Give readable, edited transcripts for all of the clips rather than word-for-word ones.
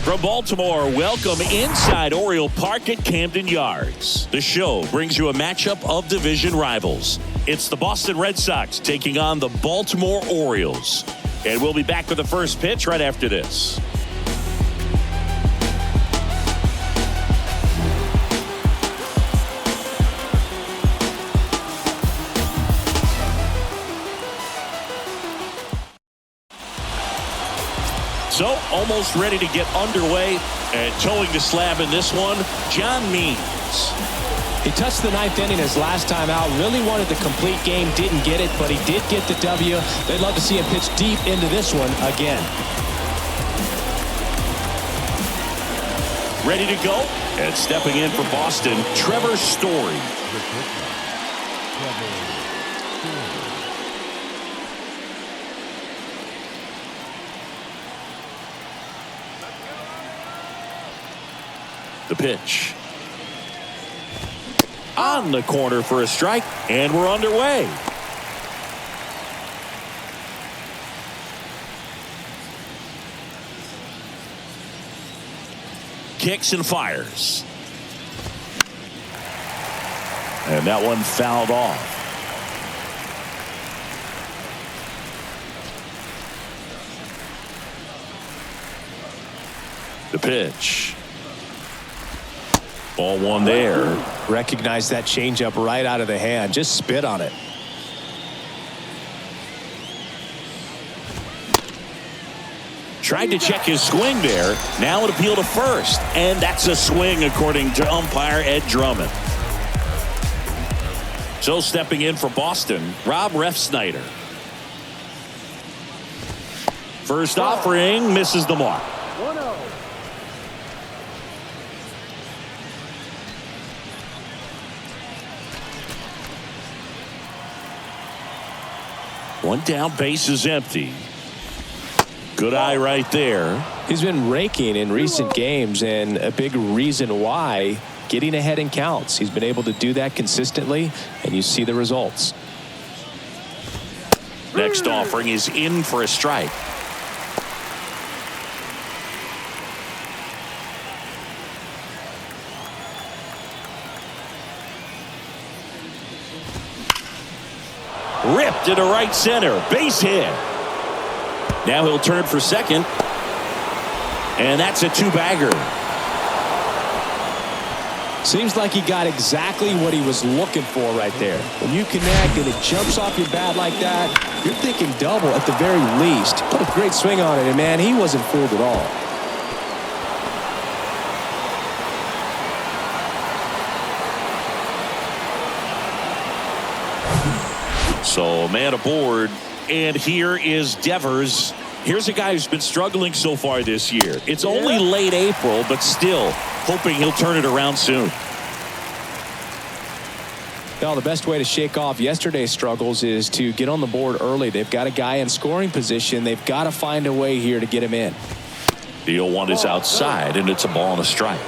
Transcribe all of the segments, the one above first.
From Baltimore, welcome inside Oriole Park at Camden Yards. The show brings you a matchup of division rivals. It's the Boston Red Sox taking on the Baltimore Orioles. And we'll be back with the first pitch right after this. So, almost ready to get underway, and towing the slab in this one, John Means. He touched the ninth inning his last time out. Really wanted the complete game, didn't get it, but he did get the W. They'd love to see him pitch deep into this one again. Ready to go? And stepping in for Boston, Trevor Story. The pitch. On the corner for a strike, and we're underway. Kicks and fires. And that one fouled off. The pitch. Ball one there. Recognize that changeup right out of the hand. Just spit on it. Tried to check his swing there. Now an appeal to first. And that's a swing according to umpire Ed Drummond. So stepping in for Boston, Rob Refsnyder. First offering misses the mark. 1-0. One down, base is empty. Good eye right there. He's been raking in recent games, and a big reason why, getting ahead in counts. He's been able to do that consistently, and you see the results. Next offering is in for a strike. Ripped into right center. Base hit. Now he'll turn for second. And that's a two-bagger. Seems like he got exactly what he was looking for right there. When you connect and it jumps off your bat like that, you're thinking double at the very least. Put a great swing on it, and man, he wasn't fooled at all. So man aboard, and here is Devers. Here's a guy who's been struggling so far this year. It's only late April, but still hoping he'll turn it around soon. Well, the best way to shake off yesterday's struggles is to get on the board early. They've got a guy in scoring position. They've got to find a way here to get him in. The 0-1 is outside, and it's a ball and a strike.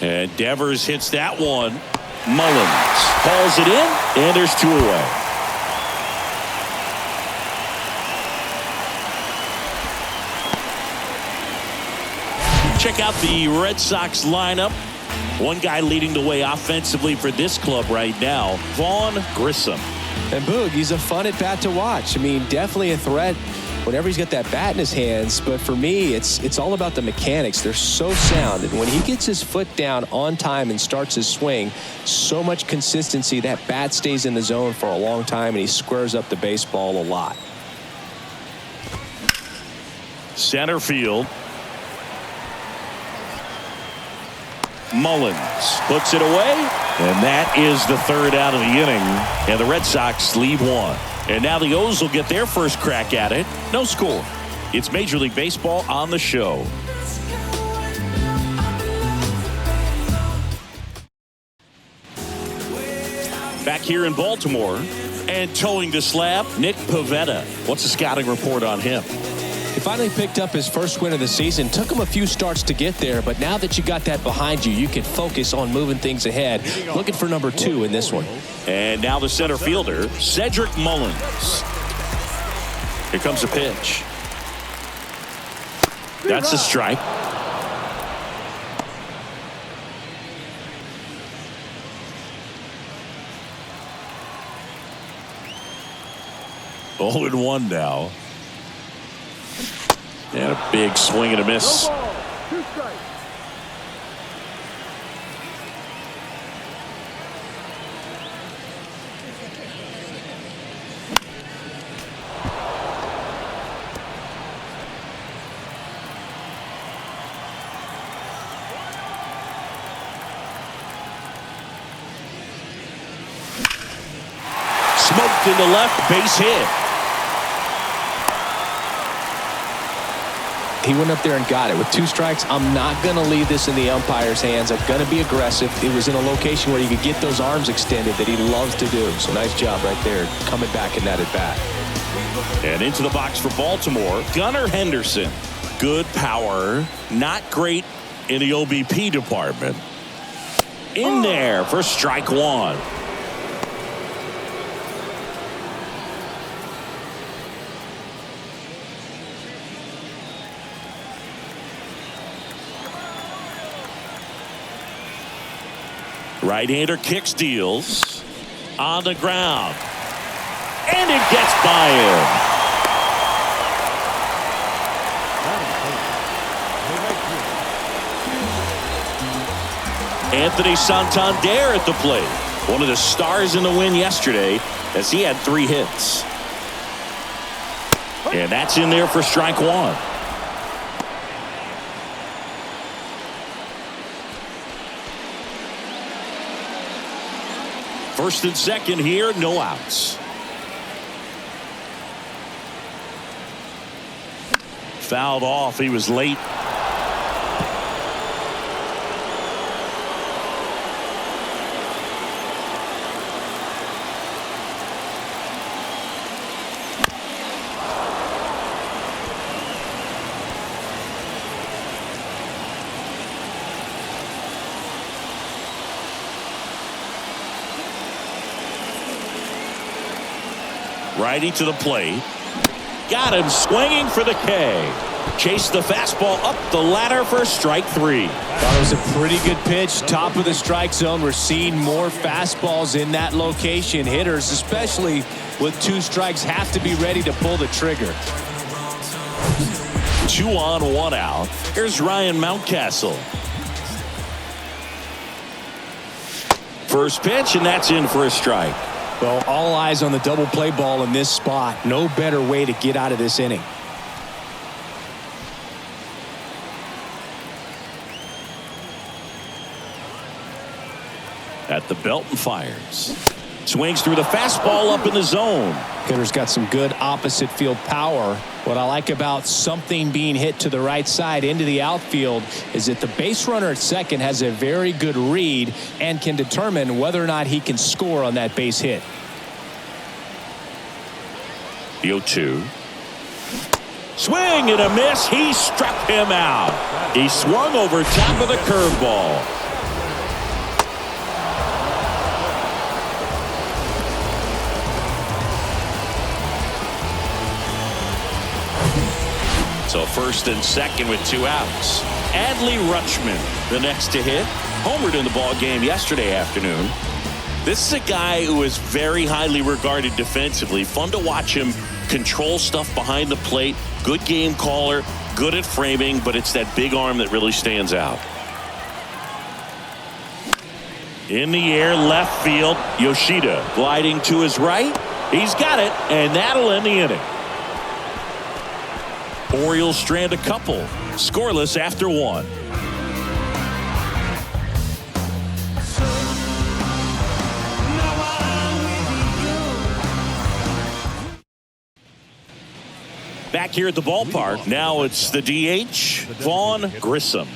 And Devers hits that one. Mullins calls it in, and there's two away. Check out the Red Sox lineup. One guy leading the way offensively for this club right now, Vaughn Grissom. And Boog, he's a fun at bat to watch. I mean, definitely a threat whenever he's got that bat in his hands. But for me, it's all about the mechanics. They're so sound. And when he gets his foot down on time and starts his swing, so much consistency, that bat stays in the zone for a long time, and he squares up the baseball a lot. Center field. Mullins puts it away, and that is the third out of the inning, and the Red Sox lead one. And now the O's will get their first crack at it. No score. It's Major League Baseball on the show. Back here in Baltimore, and towing the slab, Nick Pivetta. What's the scouting report on him? He finally picked up his first win of the season. Took him a few starts to get there, but now that you got that behind you, you can focus on moving things ahead. Looking for number 2 in this one. And now the center fielder, Cedric Mullins. Here comes a pitch. That's a strike. Oh, and 1 now. And a big swing and a miss. Smoked into left, base hit. He went up there and got it. With 2 strikes, I'm not going to leave this in the umpire's hands. I'm going to be aggressive. It was in a location where you could get those arms extended that he loves to do. So nice job right there, coming back in that at bat. And into the box for Baltimore, Gunnar Henderson. Good power, not great in the OBP department. In there for strike 1. Right-hander kicks, deals on the ground, and it gets by him. Anthony Santander at the plate, one of the stars in the win yesterday, as he had 3 hits. And that's in there for strike 1. First and second here, no outs. Fouled off, he was late. Righty to the plate. Got him swinging for the K. Chased the fastball up the ladder for strike 3. Thought it was a pretty good pitch. Top of the strike zone. We're seeing more fastballs in that location. Hitters, especially with 2 strikes, have to be ready to pull the trigger. 2 on, 1 out. Here's Ryan Mountcastle. First pitch, and that's in for a strike. Well, all eyes on the double play ball in this spot. No better way to get out of this inning. At the belt and fires. Swings through the fastball up in the zone. Hitter's got some good opposite field power. What I like about something being hit to the right side into the outfield is that the base runner at second has a very good read and can determine whether or not he can score on that base hit. The 0-2. Swing and a miss. He struck him out. He swung over top of the curveball. So first and second with 2 outs. Adley Rutschman, the next to hit. Homered in the ball game yesterday afternoon. This is a guy who is very highly regarded defensively. Fun to watch him control stuff behind the plate. Good game caller, good at framing, but it's that big arm that really stands out. In the air, left field, Yoshida gliding to his right. He's got it, and that'll end the inning. Orioles strand a couple, scoreless after 1. Back here at the ballpark, now it's the DH, Vaughn Grissom.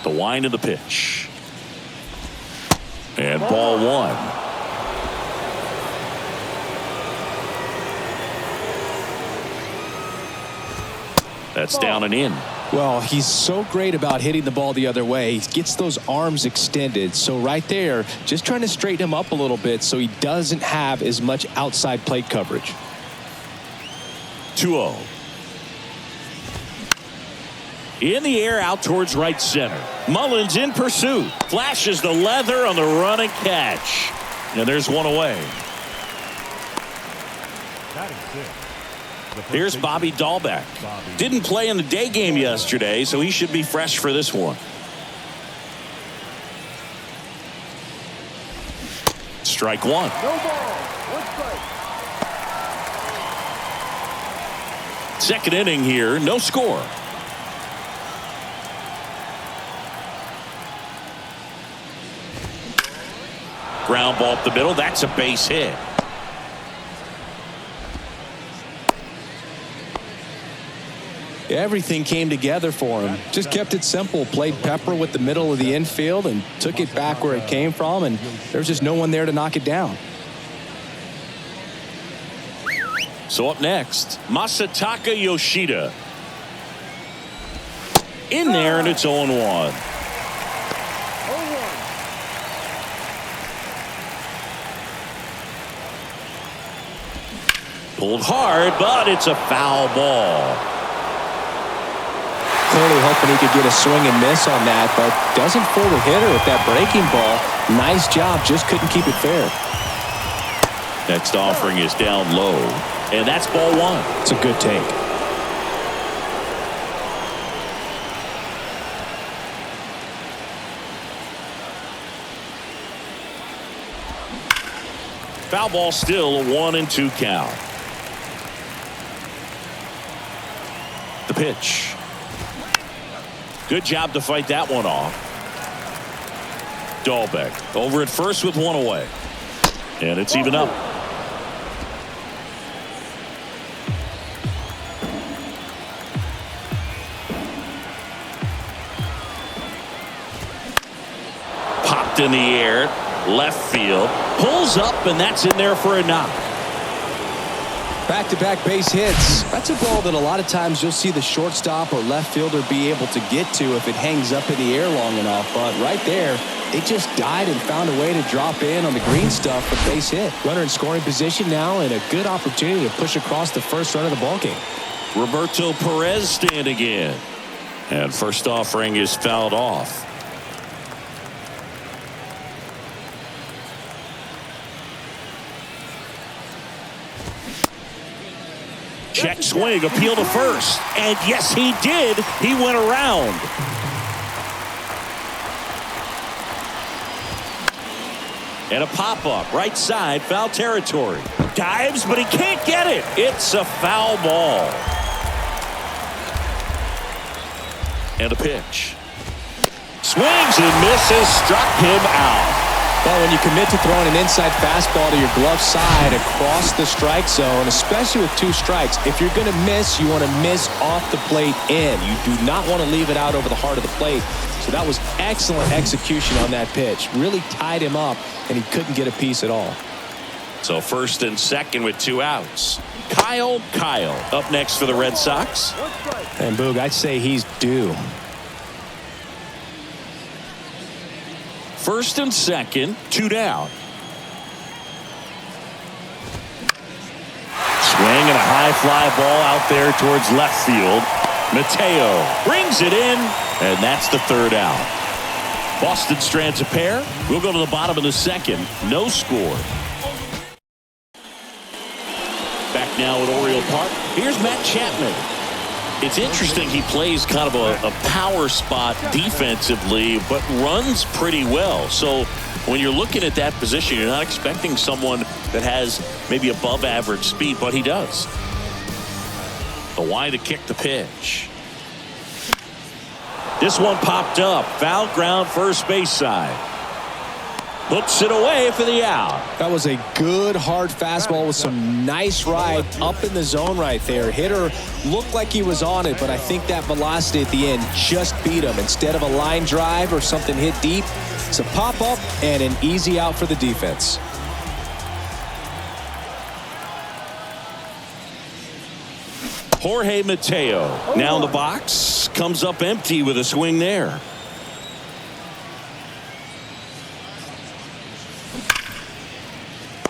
The wind of the pitch. And ball 1. That's down and in. Well, he's so great about hitting the ball the other way. He gets those arms extended. So right there, just trying to straighten him up a little bit so he doesn't have as much outside plate coverage. 2-0. In the air out towards right center. Mullins in pursuit. Flashes the leather on the run and catch. And there's one away. Here's Bobby Dahlbeck. Didn't play in the day game yesterday, so he should be fresh for this one. Strike one. No ball. One strike. Second inning here, no score. Ground ball up the middle. That's a base hit. Everything came together for him. Just kept it simple. Played pepper with the middle of the infield and took it back where it came from, and there's just no one there to knock it down. So up next, Masataka Yoshida. In there, and it's 0-1. Pulled hard, but it's a foul ball. Clearly hoping he could get a swing and miss on that, but doesn't fool the hitter with that breaking ball. Nice job, just couldn't keep it fair. Next offering is down low, and that's ball one. It's a good take. Foul ball still a 1-2 count. The pitch. Good job to fight that one off. Dahlbeck over at first with one away. And it's even up. Popped in the air. Left field. Pulls up, and that's in there for a knock. Back-to-back base hits. That's a ball that a lot of times you'll see the shortstop or left fielder be able to get to if it hangs up in the air long enough. But right there, it just died and found a way to drop in on the green stuff for base hit. Runner in scoring position now, and a good opportunity to push across the first run of the ballgame. Roberto Perez standing in. And first offering is fouled off. Check swing, appeal to first. And yes, he did. He went around. And a pop-up, right side, foul territory. Dives, but he can't get it. It's a foul ball. And a pitch. Swings and misses, struck him out. Well, when you commit to throwing an inside fastball to your glove side across the strike zone, especially with two strikes, if you're going to miss, you want to miss off the plate in. You do not want to leave it out over the heart of the plate. So that was excellent execution on that pitch. Really tied him up, and he couldn't get a piece at all. So first and second with two outs. Kyle up next for the Red Sox. And Boog, I'd say he's due. First and second, two down. Swing and a high fly ball out there towards left field. Mateo brings it in, and that's the third out. Boston strands a pair. We'll go to the bottom of the second. No score. Back now at Oriole Park. Here's Matt Chapman. It's interesting, he plays kind of a power spot defensively, but runs pretty well. So when you're looking at that position, you're not expecting someone that has maybe above average speed, but he does. The wide to kick the pitch. This one popped up. Foul ground first base side. Puts it away for the out. That was a good hard fastball with some nice ride up in the zone right there. Hitter looked like he was on it, but I think that velocity at the end just beat him. Instead of a line drive or something hit deep, it's a pop up and an easy out for the defense. Jorge Mateo now in the box, comes up empty with a swing there.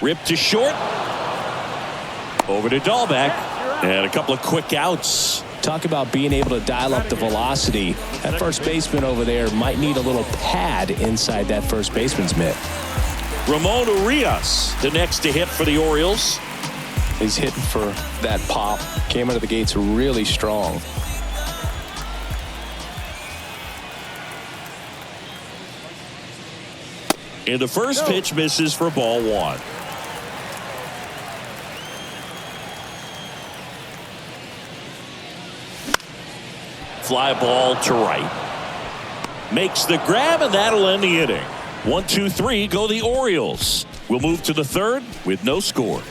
Ripped to short. Over to Dahlbeck. And a couple of quick outs. Talk about being able to dial up the velocity. That first baseman over there might need a little pad inside that first baseman's mitt. Ramon Urias, the next to hit for the Orioles. He's hitting for that pop. Came out of the gates really strong. And the first pitch misses for ball one. Fly ball to right. Makes the grab, and that'll end the inning. 1, 2, 3 go the Orioles. We'll move to the third with no score.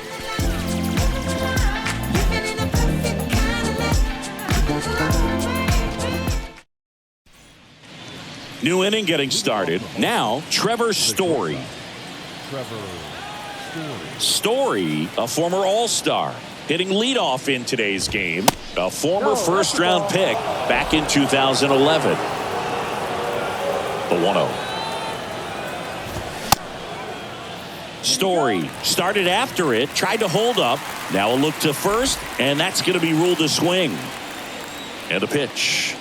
New inning getting started. Now, Trevor Story. Story, a former All-Star, hitting leadoff in today's game. A former first-round pick back in 2011. The 1-0. Story started after it, tried to hold up. Now a look to first, and that's going to be ruled a swing. And a pitch.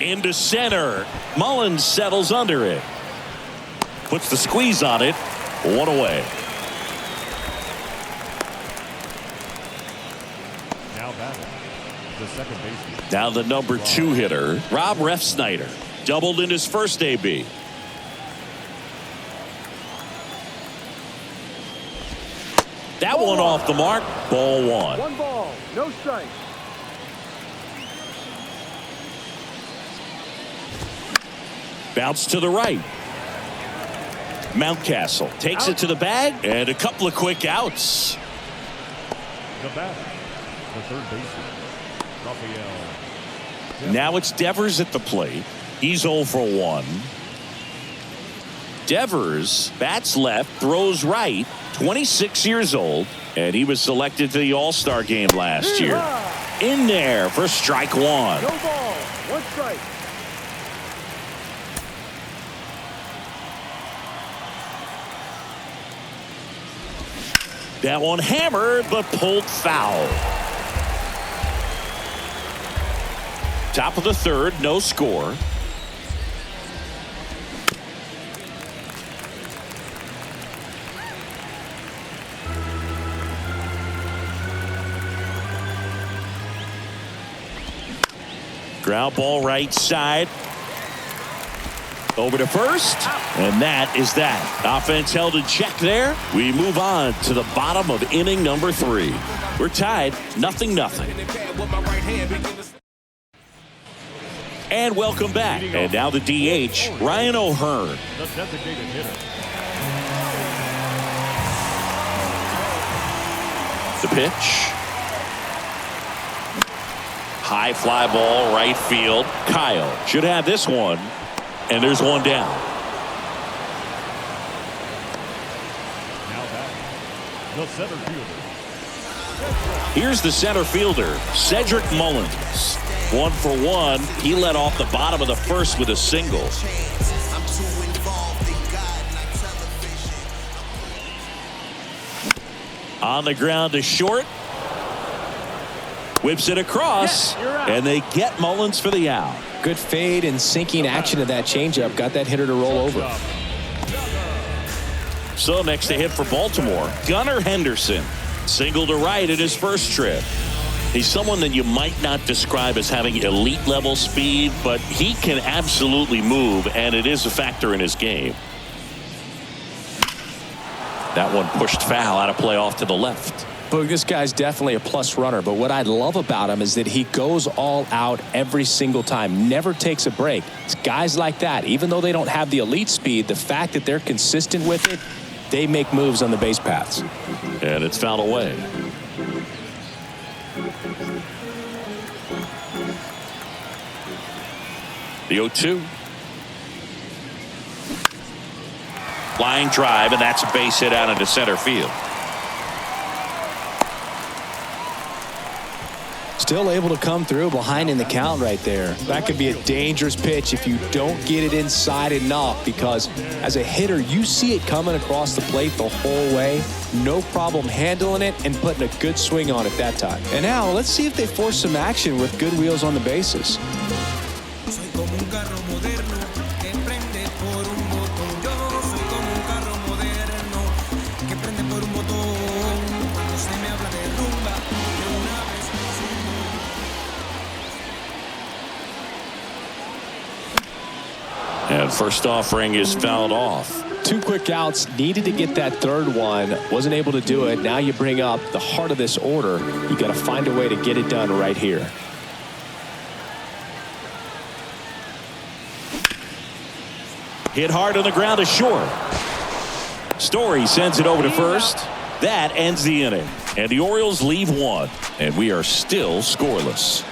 Into center. Mullins settles under it. Puts the squeeze on it. One away. Now batting, the second baseman. Now the number 2 hitter, Rob Refsnyder. Doubled in his first AB. That one off the mark. Ball 1. 1 ball, no strike. Bounce to the right. Mountcastle takes it to the bag, and a couple of quick outs. The batter, the third baseman, Rafael. Now it's Devers at the plate. He's 0 for 1. Devers bats left, throws right, 26 years old, and he was selected to the All-Star game last year. In there for strike 1. No ball, 1 strike. That one hammered, but pulled foul. Top of the third, no score. Ground ball right side. Over to first, and that is that. Offense held in check there. We move on to the bottom of inning number 3. We're tied 0-0. And welcome back. And now the DH, Ryan O'Hearn. The designated hitter. The pitch. High fly ball, right field. Kyle should have this one. And there's one down. Now batting, the center fielder. Here's the center fielder, Cedric Mullins. 1 for 1. He led off the bottom of the first with a single. On the ground to short. Whips it across, and they get Mullins for the out. Good fade and sinking action of that changeup got that hitter to roll over. So next to hit for Baltimore, Gunnar Henderson. Single to right at his first trip. He's someone that you might not describe as having elite level speed, but he can absolutely move, and it is a factor in his game. That one pushed foul out of play off to the left. But this guy's definitely a plus runner, but what I love about him is that he goes all out every single time, never takes a break. It's guys like that, even though they don't have the elite speed, the fact that they're consistent with it, they make moves on the base paths. And it's fouled away. The 0-2. Flying drive, and that's a base hit out into center field. Still able to come through behind in the count right there. That could be a dangerous pitch if you don't get it inside enough, because as a hitter, you see it coming across the plate the whole way. No problem handling it and putting a good swing on it that time. And now let's see if they force some action with good wheels on the bases. And first offering is fouled off. 2 quick outs, needed to get that third one, wasn't able to do it. Now you bring up the heart of this order. You got to find a way to get it done right here. Hit hard on the ground to short. Story sends it over to first. That ends the inning. And the Orioles leave 1. And we are still scoreless.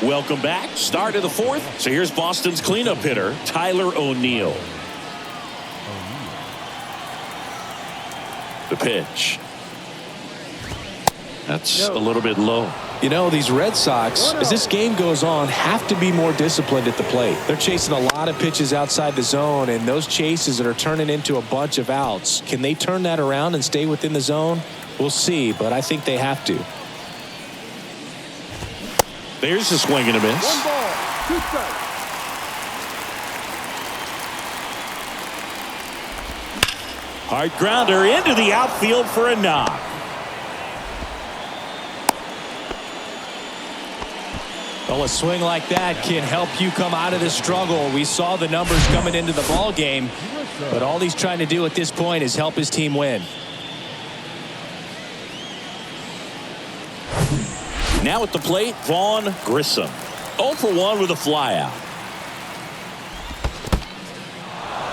Welcome back. Start of the 4th. So here's Boston's cleanup hitter, Tyler O'Neill. The pitch. That's a little bit low. You know, these Red Sox, as this game goes on, have to be more disciplined at the plate. They're chasing a lot of pitches outside the zone, and those chases that are turning into a bunch of outs. Can they turn that around and stay within the zone? We'll see, but I think they have to. There's a swing and a miss. 1 ball, 2 strikes. Hard grounder into the outfield for a knock. Well, a swing like that can help you come out of the struggle. We saw the numbers coming into the ball game, but all he's trying to do at this point is help his team win. Now at the plate, Vaughn Grissom. 0 for 1 with a flyout.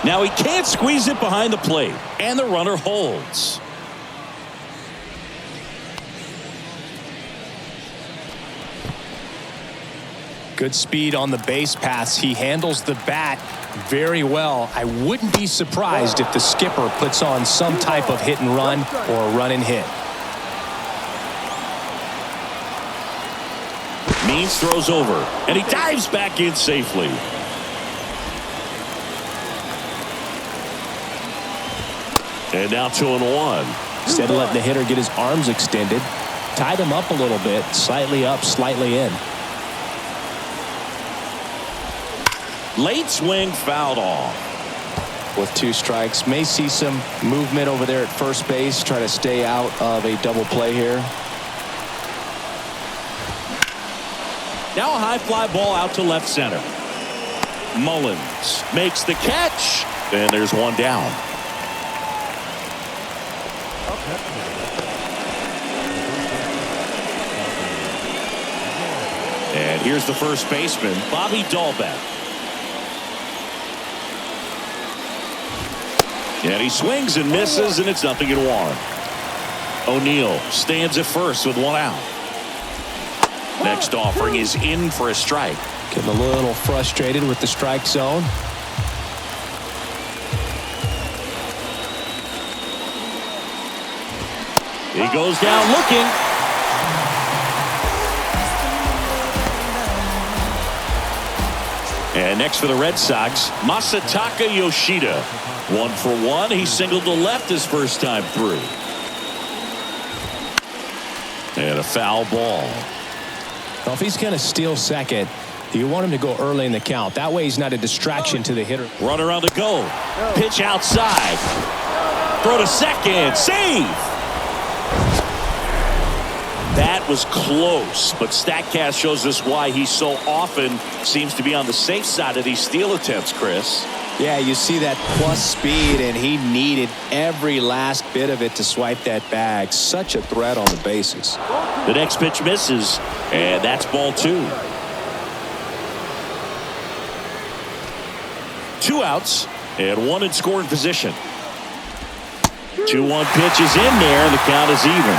Now he can't squeeze it behind the plate, and the runner holds. Good speed on the base paths. He handles the bat very well. I wouldn't be surprised if the skipper puts on some type of hit and run or a run and hit. Means throws over, and he dives back in safely. And now 2-1. Instead of letting the hitter get his arms extended, tied him up a little bit, slightly up, slightly in. Late swing fouled off. With 2 strikes, may see some movement over there at first base, try to stay out of a double play here. Now a high fly ball out to left center. Mullins makes the catch, and there's 1 down. And here's the first baseman, Bobby Dahlbeck. And he swings and misses, and it's 0-1. O'Neill stands at first with 1 out. Next offering is in for a strike. Getting a little frustrated with the strike zone. He goes down looking. And next for the Red Sox, Masataka Yoshida. 1 for 1. He singled to left his first time through. And a foul ball. Well, if he's going to steal second, you want him to go early in the count. That way he's not a distraction to the hitter. Runner on the go. Pitch outside. Throw to second. Save. That was close, but StatCast shows us why he so often seems to be on the safe side of these steal attempts, Chris. Yeah, you see that plus speed, and he needed every last bit of it to swipe that bag. Such a threat on the bases. The next pitch misses, and that's ball 2. 2 outs and 1 in scoring position. 2-1 pitch is in there, and the count is even.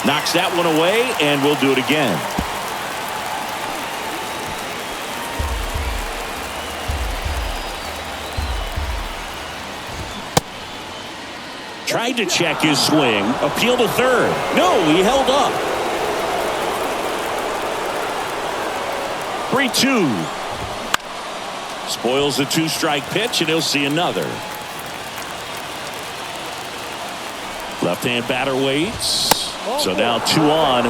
Knocks that one away, and we'll do it again. Tried to check his swing. Appeal to third. No, he held up. 3-2. Spoils the 2-strike pitch, and he'll see another. Left-hand batter waits. So now 2 on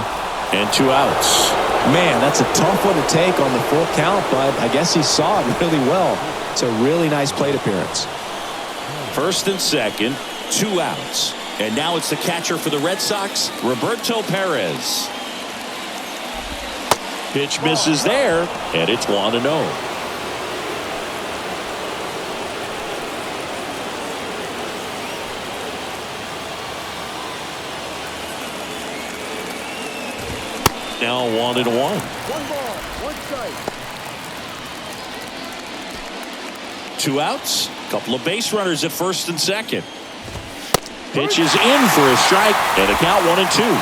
and 2 outs. Man, that's a tough one to take on the full count, but I guess he saw it really well. It's a really nice plate appearance. First and second, 2 outs. And now it's the catcher for the Red Sox, Roberto Perez. Pitch misses there, and it's 1-0. Now 1-1. 1 ball, 1 strike. 2 outs. Couple of base runners at first and second. Pitch is in for a strike, and a count 1-2.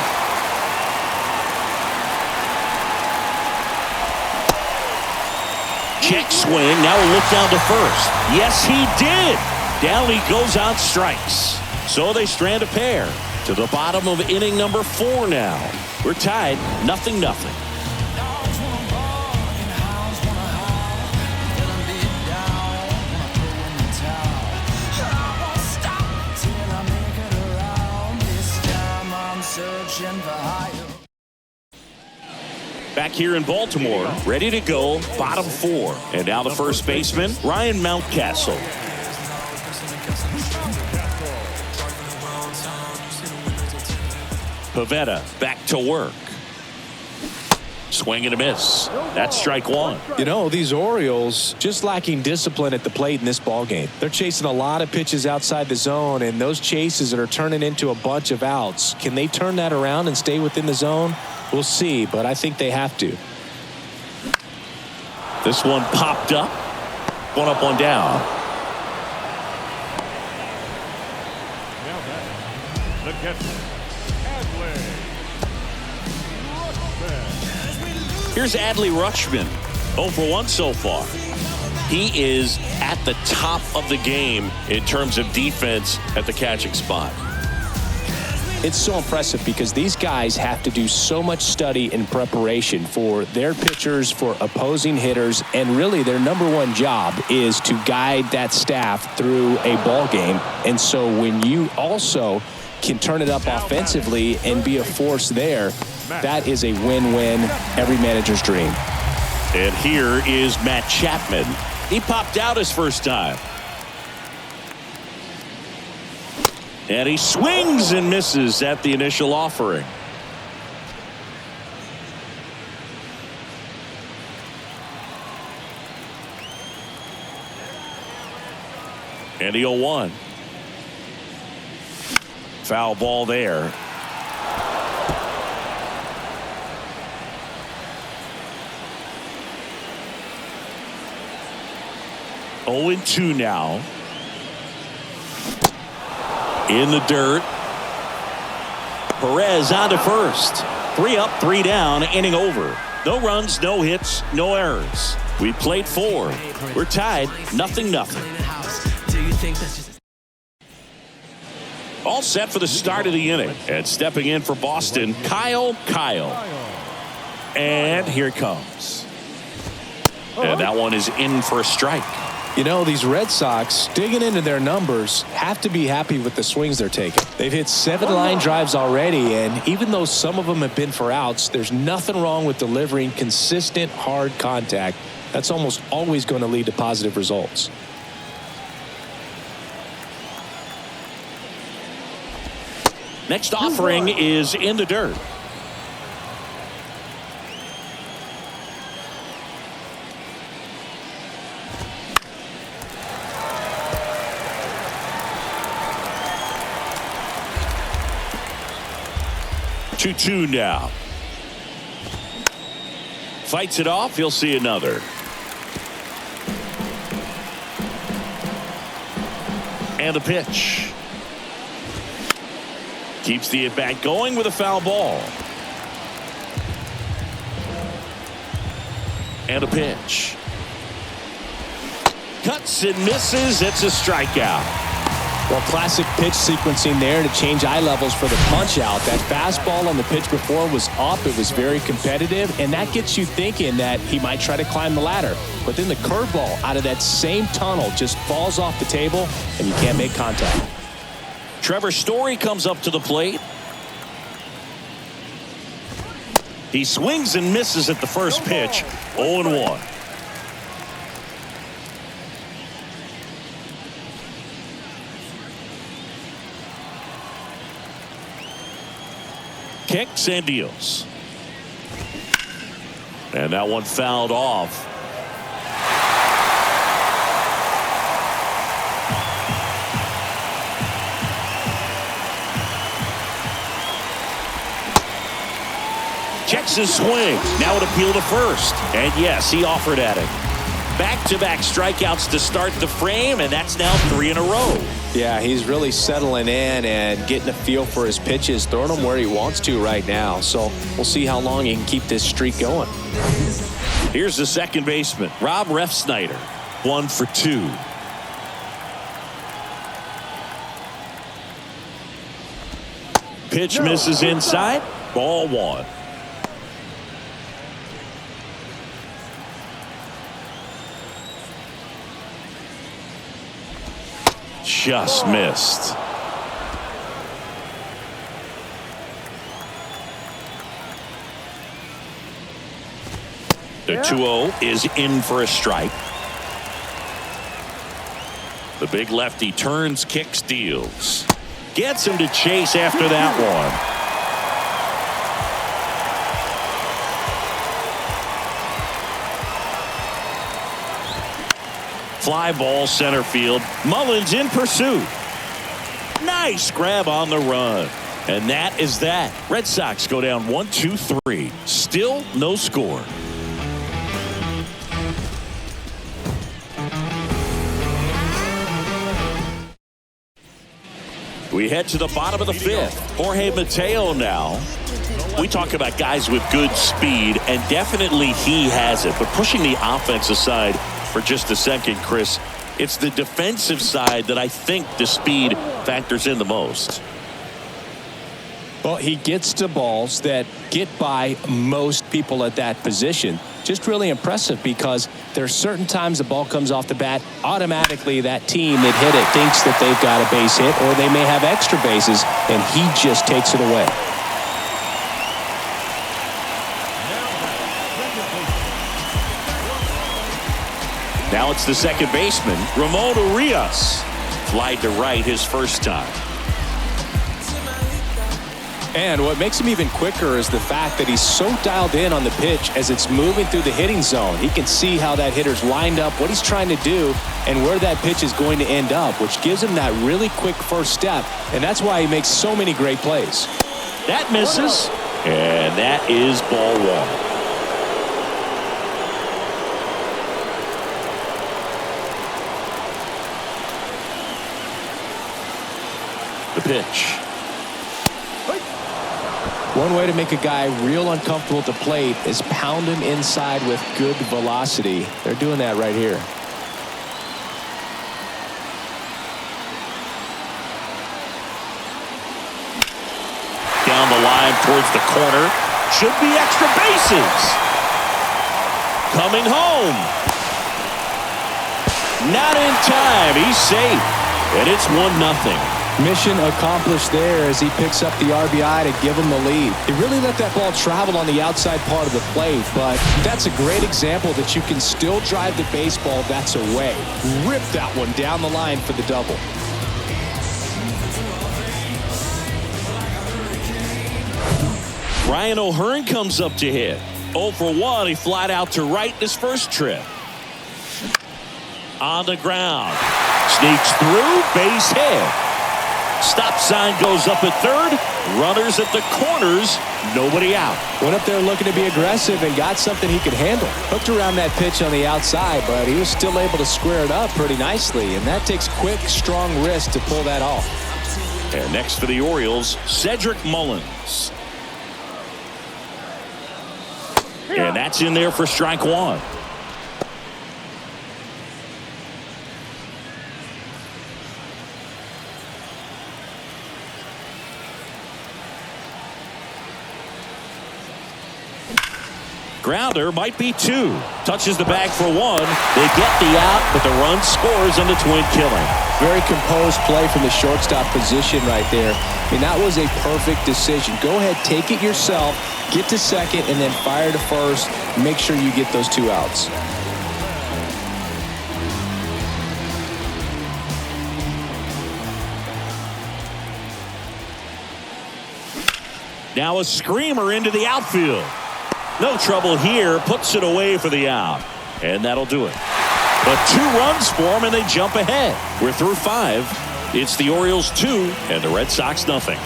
Check swing. Now a look down to first. Yes, he did. Down he goes on strikes. So they strand a pair to the bottom of inning number 4 now. We're tied 0-0. Back here in Baltimore, ready to go, bottom 4. And now the first baseman, Ryan Mountcastle. Pivetta back to work. Swing and a miss. That's strike 1. You know, these Orioles just lacking discipline at the plate in this ball game. They're chasing a lot of pitches outside the zone, and those chases are turning into a bunch of outs. Can they turn that around and stay within the zone? We'll see, but I think they have to. This one popped up. 1 up, 1 down. Now back. The catcher, Here's Adley Rutschman. 0 for 1 so far. He is at the top of the game in terms of defense at the catching spot. It's so impressive because these guys have to do so much study and preparation for their pitchers, for opposing hitters, and really their #1 job is to guide that staff through a ball game. And so when you also can turn it up offensively and be a force there, that is a win-win, every manager's dream. And here is Matt Chapman. He popped out his first time. And he swings and misses at the initial offering. And the 0-1. Foul ball there. Oh and 2 now. In the dirt. Perez on to first. 3 up, 3 down, inning over. No runs, no hits, no errors. We played 4. We're tied 0-0. All set for the start of the inning. And stepping in for Boston, Kyle. And here it comes. And that one is in for a strike. You know, these Red Sox, digging into their numbers, have to be happy with the swings they're taking. They've hit 7 line drives already, and even though some of them have been for outs, there's nothing wrong with delivering consistent, hard contact. That's almost always going to lead to positive results. Next offering is in the dirt. Two now. Fights it off. He'll see another. And a pitch. Keeps the at-bat going with a foul ball. And a pitch. Cuts and misses. It's a strikeout. Well, classic pitch sequencing there to change eye levels for the punch out. That fastball on the pitch before was up. It was very competitive, and that gets you thinking that he might try to climb the ladder. But then the curveball out of that same tunnel just falls off the table, and you can't make contact. Trevor Story comes up to the plate. He swings and misses at the first pitch. 0-1. Kicks and deals. And that one fouled off. Checks his swing. Now an appeal to first. And yes, he offered at it. Back-to-back strikeouts to start the frame, and that's now 3 in a row. Yeah, he's really settling in and getting a feel for his pitches, throwing them where he wants to right now. So we'll see how long he can keep this streak going. Here's the second baseman, Rob Refsnyder. 1 for 2. Pitch misses inside. Ball 1. Just missed. The 2-0 is in for a strike. The big lefty turns, kicks, deals. Gets him to chase after that one. Fly ball center field. Mullins in pursuit. Nice grab on the run. And that is that. Red Sox go down 1-2-3. Still no score. We head to the bottom of the 5th. Jorge Mateo now. We talk about guys with good speed, and definitely he has it. But pushing the offense aside for just a second, Chris, it's the defensive side that I think the speed factors in the most. Well, he gets to balls that get by most people at that position. Just really impressive because there are certain times the ball comes off the bat, automatically that team that hit it thinks that they've got a base hit or they may have extra bases, and he just takes it away. Now it's the second baseman, Ramon Urias. Flied to right his first time. And what makes him even quicker is the fact that he's so dialed in on the pitch as it's moving through the hitting zone. He can see how that hitter's lined up, what he's trying to do, and where that pitch is going to end up, which gives him that really quick first step, and that's why he makes so many great plays. That misses, and that is ball 1. The pitch. One way to make a guy real uncomfortable at the plate is pound him inside with good velocity. They're doing that right here. Down the line towards the corner. Should be extra bases. Coming home. Not in time. He's safe. And it's 1-0. Mission accomplished there as he picks up the RBI to give him the lead. He really let that ball travel on the outside part of the plate, but that's a great example that you can still drive the baseball that's away. Rip that one down the line for the double. Ryan O'Hearn comes up to hit. 0 for 1. He flied out to right in his first trip. On the ground. Sneaks through. Base hit. Stop sign goes up at third. Runners at the corners. Nobody out. Went up there looking to be aggressive and got something he could handle. Hooked around that pitch on the outside, but he was still able to square it up pretty nicely. And that takes quick, strong wrist to pull that off. And next for the Orioles, Cedric Mullins. And that's in there for strike 1. Grounder might be 2. Touches the bag for 1. They get the out, but the run scores on the twin killing. Very composed play from the shortstop position right there. I mean, that was a perfect decision. Go ahead, take it yourself, get to second, and then fire to first. Make sure you get those 2 outs. Now a screamer into the outfield. No trouble here. Puts it away for the out. And that'll do it. But 2 runs for them, and they jump ahead. We're through 5. It's the Orioles 2 and the Red Sox nothing.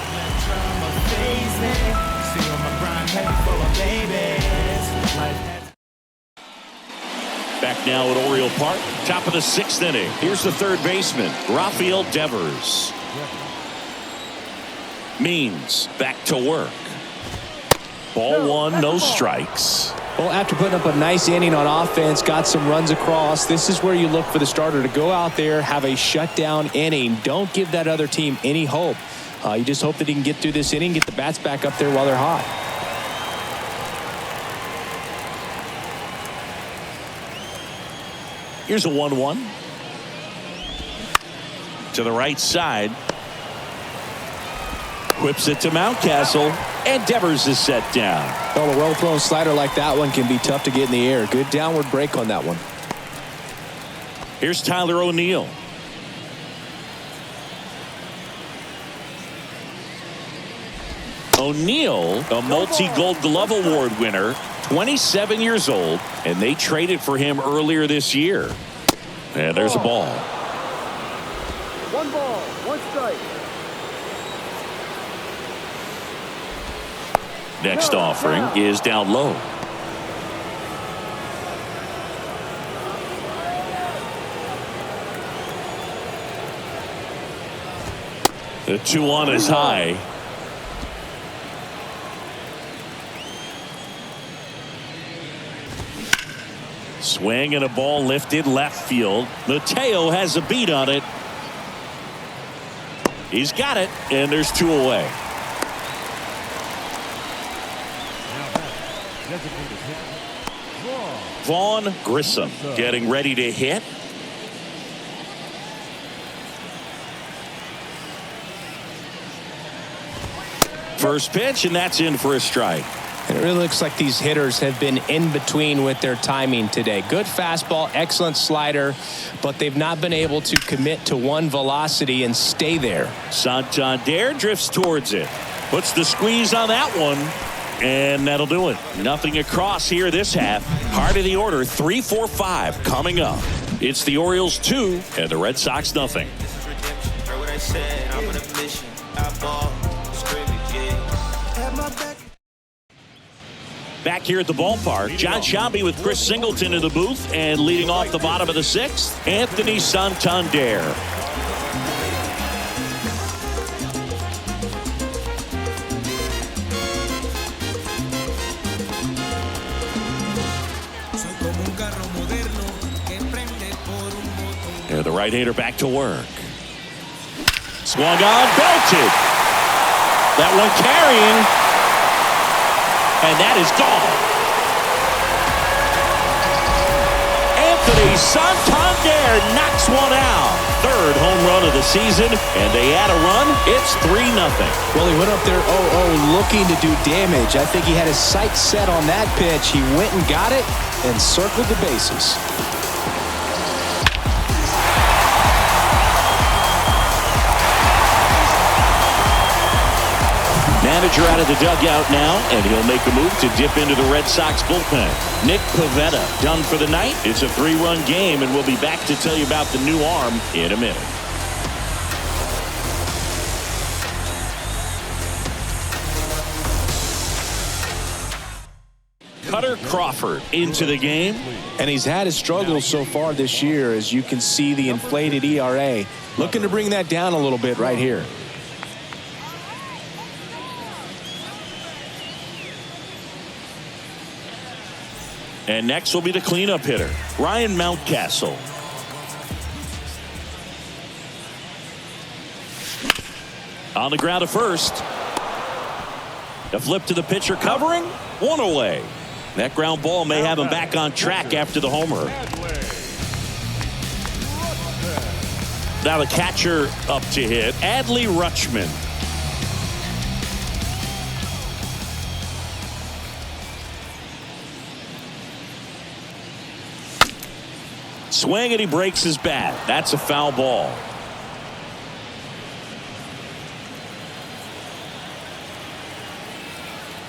Back now at Oriole Park. Top of the 6th inning. Here's the third baseman, Rafael Devers. Means back to work. Ball 1, no strikes. Well, after putting up a nice inning on offense, got some runs across, this is where you look for the starter to go out there, have a shutdown inning. Don't give that other team any hope. You just hope that he can get through this inning, get the bats back up there while they're hot. Here's a 1-1. To the right side. Whips it to Mountcastle, and Devers is set down. Well, a well-thrown slider like that one can be tough to get in the air. Good downward break on that one. Here's Tyler O'Neill. O'Neill, a multi-Gold Glove Award winner, 27 years old, and they traded for him earlier this year. And there's a ball. 1 ball, 1 strike. Next offering is down low. The 2-1 is high. Swing and a ball lifted left field. Mateo has a beat on it. He's got it, and there's 2 away. Vaughn Grissom getting ready to hit. First pitch, and that's in for a strike. And it really looks like these hitters have been in between with their timing today. Good fastball, excellent slider, but they've not been able to commit to one velocity and stay there. Santander drifts towards it. Puts the squeeze on that one. And that'll do it. Nothing across here this half. Heart of the order, 3-4-5 coming up. It's the Orioles 2 and the Red Sox nothing. Back here at the ballpark, John Sciambi with Chris Singleton in the booth, and leading off the bottom of the 6th, Anthony Santander. And the right-hander back to work. Swung on, belted. That one carrying. And that is gone. Anthony Santander knocks one out. 3rd home run of the season, and they add a run. It's 3-0. Well, he went up there 0-0 looking to do damage. I think he had his sights set on that pitch. He went and got it and circled the bases. Manager out of the dugout now, and he'll make a move to dip into the Red Sox bullpen. Nick Pivetta done for the night. It's a 3-run game, and we'll be back to tell you about the new arm in a minute. Cutter Crawford into the game. And he's had his struggles so far this year, as you can see the inflated ERA. Looking to bring that down a little bit right here. And next will be the cleanup hitter, Ryan Mountcastle. On the ground to first. A flip to the pitcher covering. 1 away. That ground ball may have him back on track after the homer. Now the catcher up to hit, Adley Rutschman. Swing and he breaks his bat. That's a foul ball.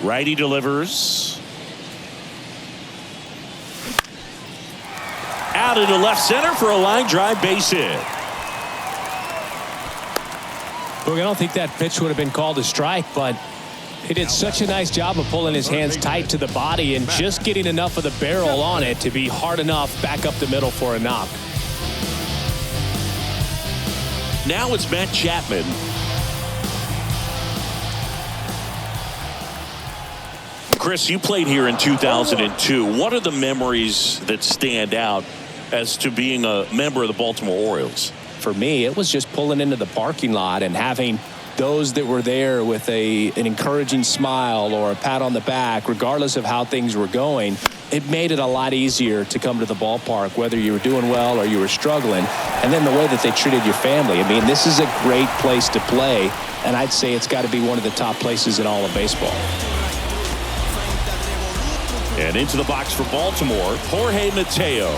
Righty delivers. Out into left center for a line drive base hit. Look, I don't think that pitch would have been called a strike, but he did such a nice job of pulling his hands tight to the body and just getting enough of the barrel on it to be hard enough back up the middle for a knock. Now it's Matt Chapman. Chris, you played here in 2002. What are the memories that stand out as to being a member of the Baltimore Orioles? For me, it was just pulling into the parking lot and having those that were there with an encouraging smile or a pat on the back, regardless of how things were going. It made it a lot easier to come to the ballpark, whether you were doing well or you were struggling. And then the way that they treated your family. I mean, this is a great place to play, and I'd say it's got to be one of the top places in all of baseball. And into the box for Baltimore, Jorge Mateo.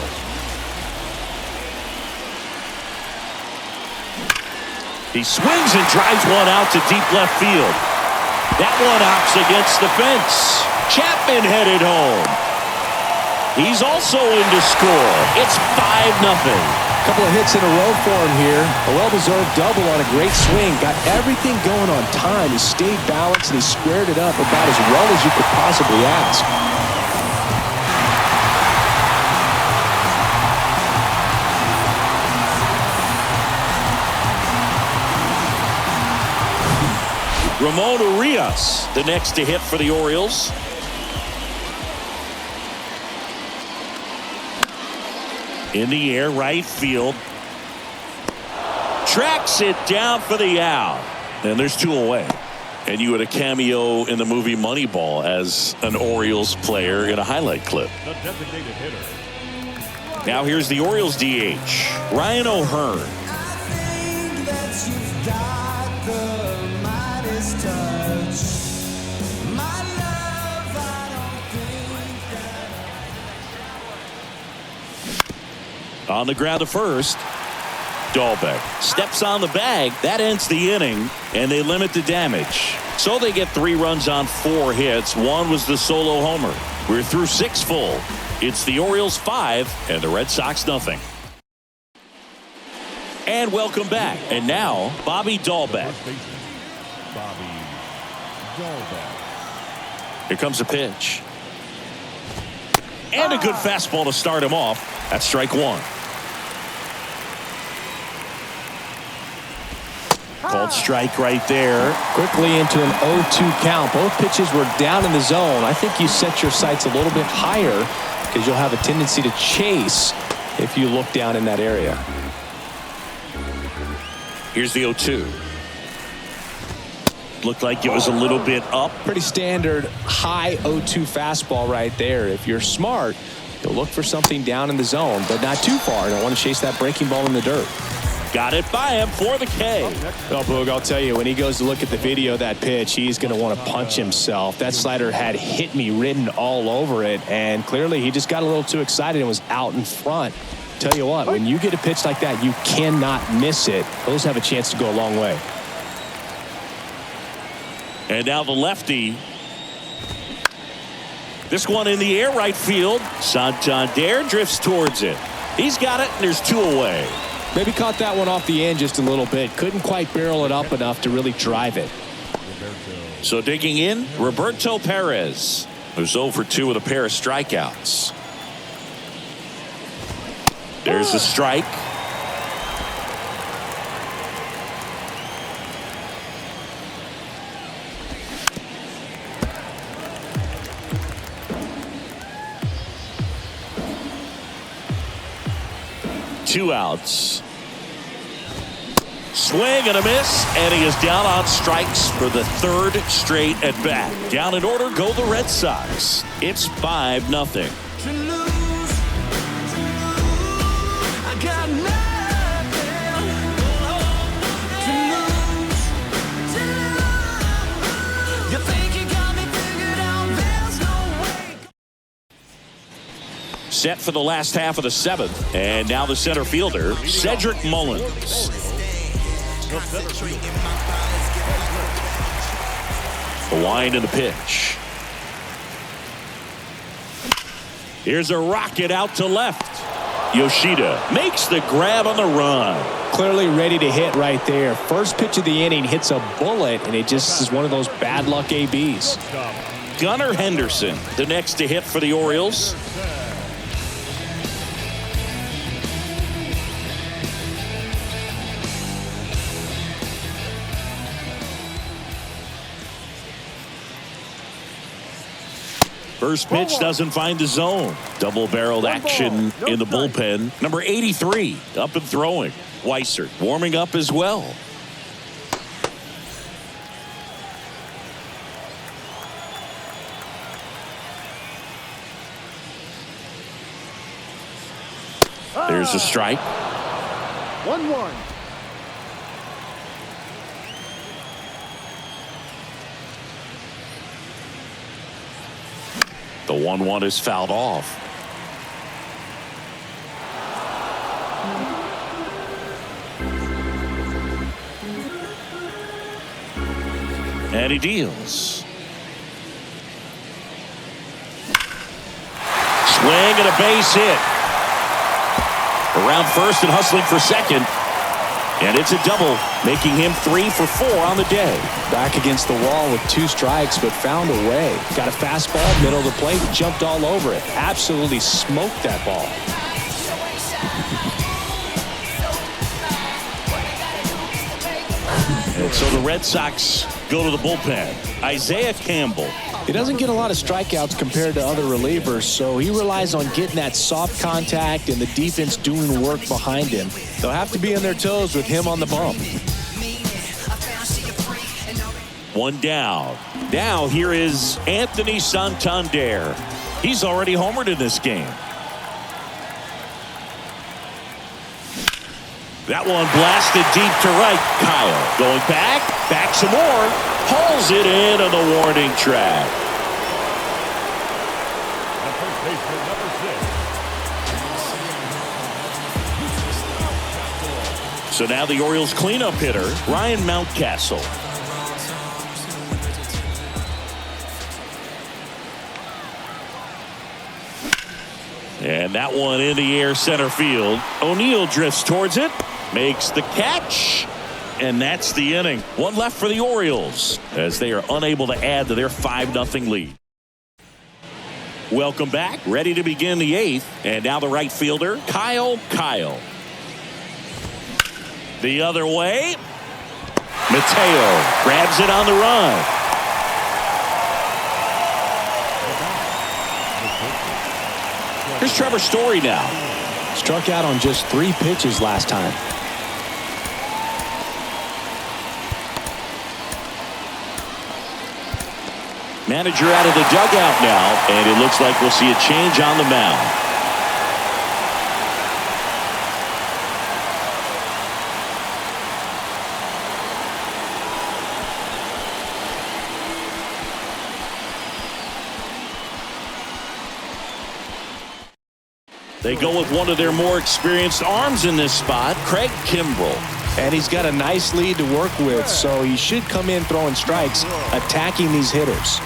He swings and drives one out to deep left field. That one hops against the fence. Chapman headed home. He's also in to score. It's 5-0. Couple of hits in a row for him here. A well-deserved double on a great swing. Got everything going on time. He stayed balanced and he squared it up about as well as you could possibly ask. Ramon Urias, the next to hit for the Orioles. In the air, right field. Tracks it down for the out. And there's 2 away. And you had a cameo in the movie Moneyball as an Orioles player in a highlight clip. The designated hitter. Now here's the Orioles DH, Ryan O'Hearn. On the ground to first. Dahlbeck steps on the bag. That ends the inning, and they limit the damage. So they get 3 runs on 4 hits. 1 was the solo homer. We're through 6 full. It's the Orioles 5 and the Red Sox nothing. And welcome back. And now, Bobby Dahlbeck. Bobby Dahlbeck. Here comes a pitch. And a good fastball to start him off. That's strike 1. Called strike right there. Quickly into an 0-2 count. Both pitches were down in the zone. I think you set your sights a little bit higher because you'll have a tendency to chase if you look down in that area. Here's the 0-2. Looked like it was a little bit up. Pretty standard high 0-2 fastball right there. If you're smart, you'll look for something down in the zone, but not too far. Don't want to chase that breaking ball in the dirt. Got it by him for the K. Well, Boog, I'll tell you, when he goes to look at the video of that pitch, he's going to want to punch himself. That slider had hit me written all over it, and clearly he just got a little too excited and was out in front. Tell you what, when you get a pitch like that, you cannot miss it. Those have a chance to go a long way. And now the lefty. This one in the air right field. Santander drifts towards it. He's got it, and there's 2 away. Maybe caught that one off the end just a little bit. Couldn't quite barrel it up enough to really drive it. So digging in, Roberto Perez, who's 0 for 2 with a pair of strikeouts. There's the strike. Two outs. Swing and a miss, and he is down on strikes for the 3rd straight at bat. Down in order go the Red Sox. It's 5-0. Set for the last half of the 7th. And now the center fielder, Cedric Mullins. The wind and the pitch. Here's a rocket out to left. Yoshida makes the grab on the run. Clearly ready to hit right there. First pitch of the inning hits a bullet, and it just is one of those bad luck ABs. Gunnar Henderson, the next to hit for the Orioles. First pitch doesn't find the zone. Double-barreled action in the bullpen. Number 83 up and throwing. Weiser warming up as well. There's a strike. 1-1. The 1-1 is fouled off. And he deals. Swing and a base hit. Around first and hustling for second. And it's a double, making him 3 for 4 on the day. Back against the wall with 2 strikes, but found a way. Got a fastball, middle of the plate, jumped all over it. Absolutely smoked that ball. And so the Red Sox go to the bullpen. Isaiah Campbell. He doesn't get a lot of strikeouts compared to other relievers, so he relies on getting that soft contact and the defense doing work behind him. They'll have to be on their toes with him on the bump. 1 down. Now here is Anthony Santander. He's already homered in this game. That one blasted deep to right. Kyle going back some more. Hauls it in on the warning track. So now the Orioles cleanup hitter, Ryan Mountcastle. And that one in the air center field. O'Neill drifts towards it, makes the catch, and that's the inning. 1 left for the Orioles as they are unable to add to their 5-0 lead. Welcome back. Ready to begin the 8th. And now the right fielder, Kyle. The other way. Mateo grabs it on the run. Here's Trevor Story now. Struck out on just 3 pitches last time. Manager out of the dugout now, and it looks like we'll see a change on the mound. They go with one of their more experienced arms in this spot, Craig Kimbrell. And he's got a nice lead to work with, so he should come in throwing strikes, attacking these hitters.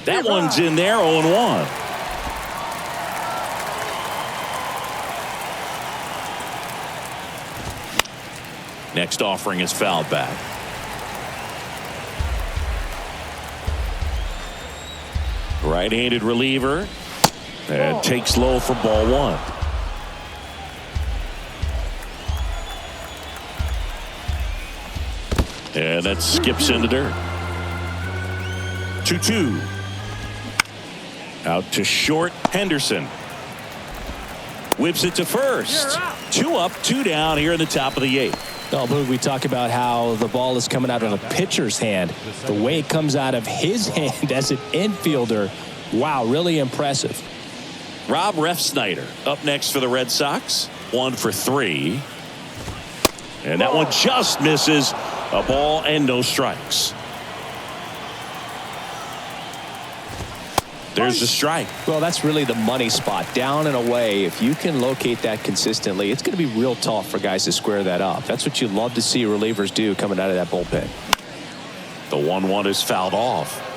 That one's in there, 0-1. Next offering is fouled back. Right-handed reliever and takes low for ball 1. And that skips in the dirt. 2-2. Out to short, Henderson. Whips it to first. 2 up, 2 down here in the top of the 8th. Oh, Boog, we talk about how the ball is coming out of a pitcher's hand. The way it comes out of his hand as an infielder, wow, really impressive. Rob Refsnyder up next for the Red Sox. 1 for 3. And that one just misses. A ball and no strikes. There's the strike. Well, that's really the money spot. Down and away. If you can locate that consistently, it's going to be real tough for guys to square that up. That's what you love to see relievers do coming out of that bullpen. The 1-1 is fouled off.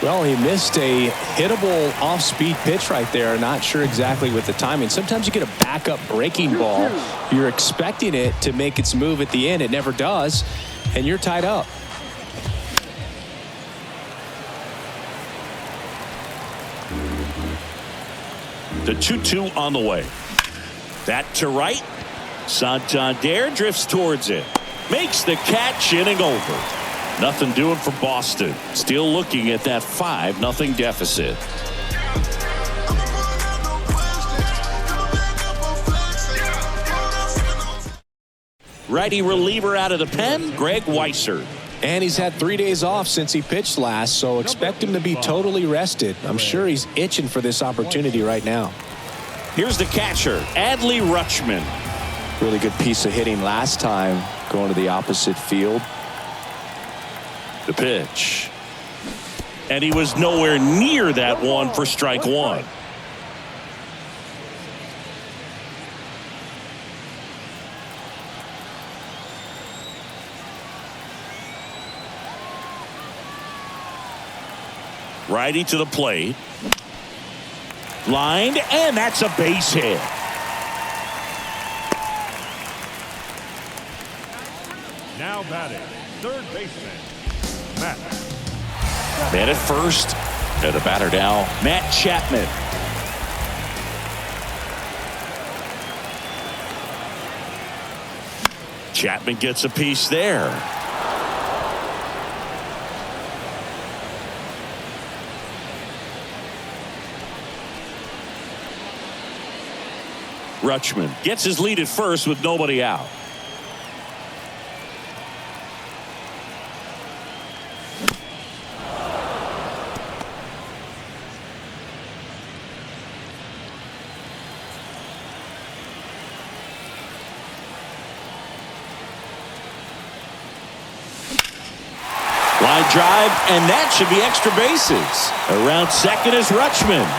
Well, he missed a hittable off-speed pitch right there. Not sure exactly with the timing. Sometimes you get a backup breaking ball. You're expecting it to make its move at the end. It never does, and you're tied up. The 2-2 on the way. That to right. Santander drifts towards it. Makes the catch, inning over. Nothing doing for Boston. Still looking at that 5-0 deficit. Righty reliever out of the pen, Greg Weissert. And he's had 3 days off since he pitched last, so expect him to be totally rested. I'm sure he's itching for this opportunity right now. Here's the catcher, Adley Rutschman. Really good piece of hitting last time, going to the opposite field. The pitch. And he was nowhere near that one for strike 1. Righty to the plate. Lined, and that's a base hit. Now batting, third baseman, Matt. Man at first. And the batter now, Matt Chapman. Chapman gets a piece there. Rutschman gets his lead at first with nobody out. Line drive, and that should be extra bases. Around second is Rutschman.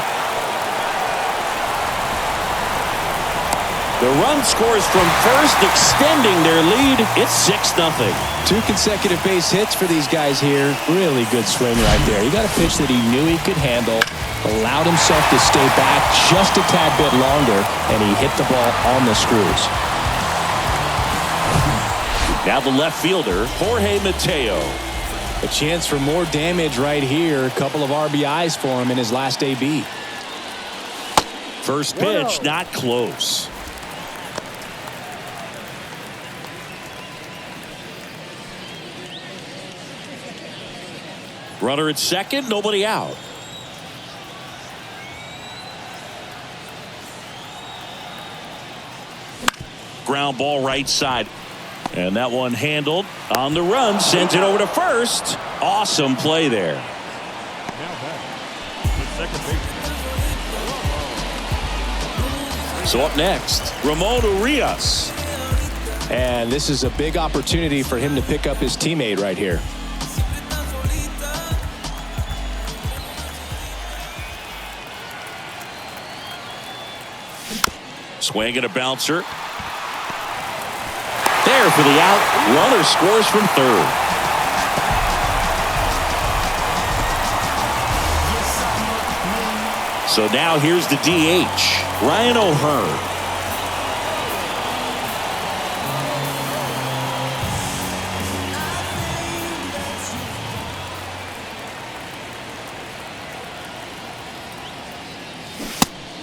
The run scores from first, extending their lead. It's 6-0. 2 consecutive base hits for these guys here. Really good swing right there. He got a pitch that he knew he could handle, allowed himself to stay back just a tad bit longer, and he hit the ball on the screws. Now the left fielder, Jorge Mateo. A chance for more damage right here. A couple of RBIs for him in his last AB. First pitch, not close. Runner at second, nobody out. Ground ball right side. And that one handled on the run, sent it over to first. Awesome play there. Now batting, the second baseman. So up next, Ramon Urias. And this is a big opportunity for him to pick up his teammate right here. Swing and a bouncer. There for the out. Runner scores from third. So now here's the DH, Ryan O'Hearn.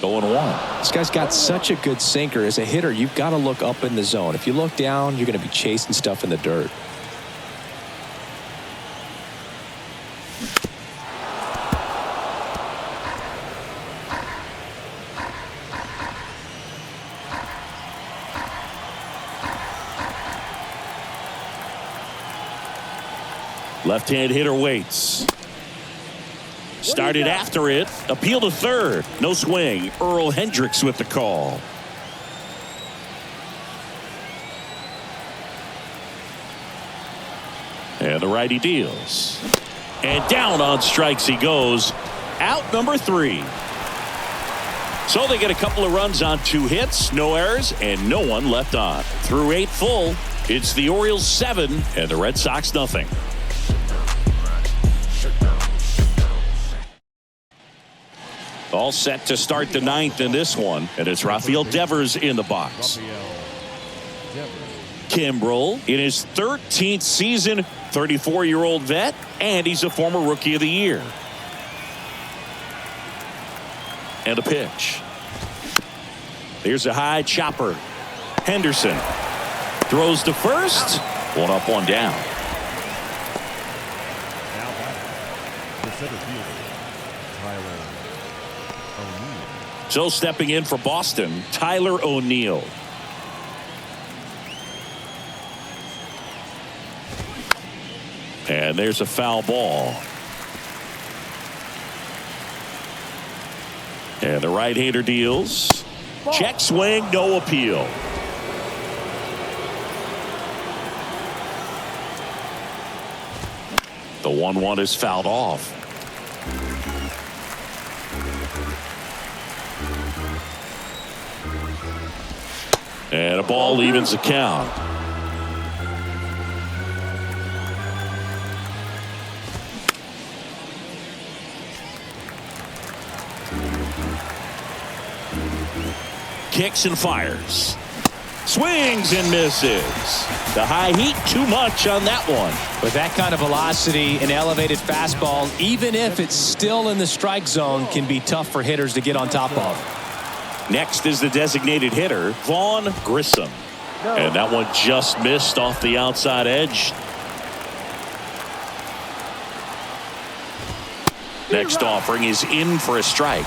Going 1. This guy's got such a good sinker. As a hitter, you've got to look up in the zone. If you look down, you're going to be chasing stuff in the dirt. Left-hand hitter waits. Started after it. Appeal to third. No swing. Earl Hendricks with the call. And the righty deals. And down on strikes he goes. Out number 3. So they get a couple of runs on 2 hits, no errors, and no one left on. Through 8 full, it's the Orioles 7 and the Red Sox nothing. All set to start the 9th in this one, and it's Rafael Devers in the box. Kimbrel in his 13th season, 34-year-old vet, and he's a former Rookie of the Year. And a pitch. Here's a high chopper. Henderson throws to first. 1 up, 1 down. Now back to center fielder, Tyler O'Neill. So stepping in for Boston, Tyler O'Neill. And there's a foul ball. And the right-hander deals. Check swing, no appeal. The 1-1 is fouled off. And a ball evens the count. Kicks and fires. Swings and misses. The high heat, too much on that one. With that kind of velocity, an elevated fastball, even if it's still in the strike zone, can be tough for hitters to get on top of. Next is the designated hitter, Vaughn Grissom. And that one just missed off the outside edge. Next offering is in for a strike.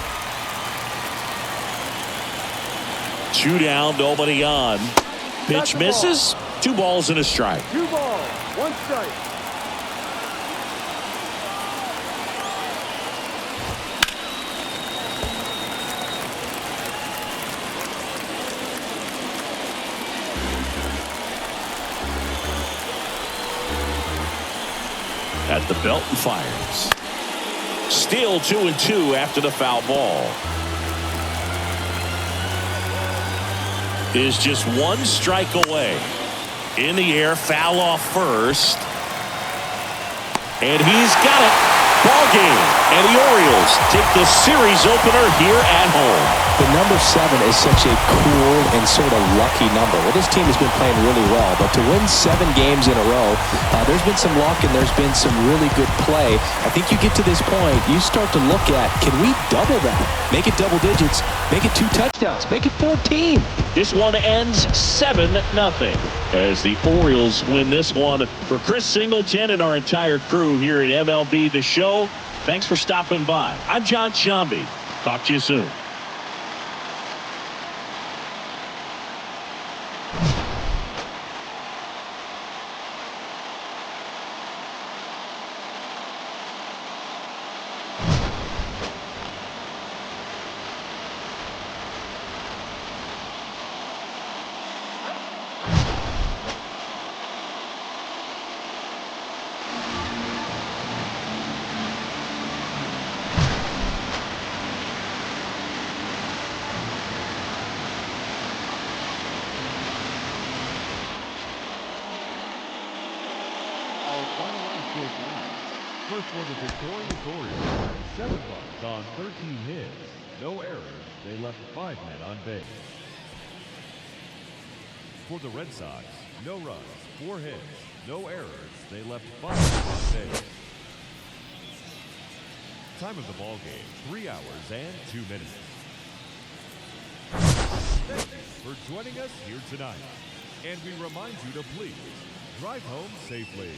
2 down, nobody on. Pitch misses. 2 balls and a strike. 2 balls, 1 strike. At the belt and fires. Still 2-2 after the foul ball. Is just 1 strike away. In the air, foul off first. And he's got it. Ball game. And the Orioles take the series opener here at home. The number 7 is such a cool and sort of lucky number. Well, this team has been playing really well, but to win 7 games in a row, there's been some luck and there's been some really good play. I think you get to this point, you start to look at, can we double that? Make it double digits, make it 2 touchdowns, make it 14. This one ends 7-0 as the Orioles win this one. For Chris Singleton and our entire crew here at MLB The Show, thanks for stopping by. I'm John Shambi. Talk to you soon. First for the victorious Orioles, 7 runs on 13 hits, no errors. They left 5 men on base. For the Red Sox, no runs, 4 hits, no errors. They left 5 men on base. Time of the ball game, 3 hours and 2 minutes. Thank you for joining us here tonight. And we remind you to please drive home safely.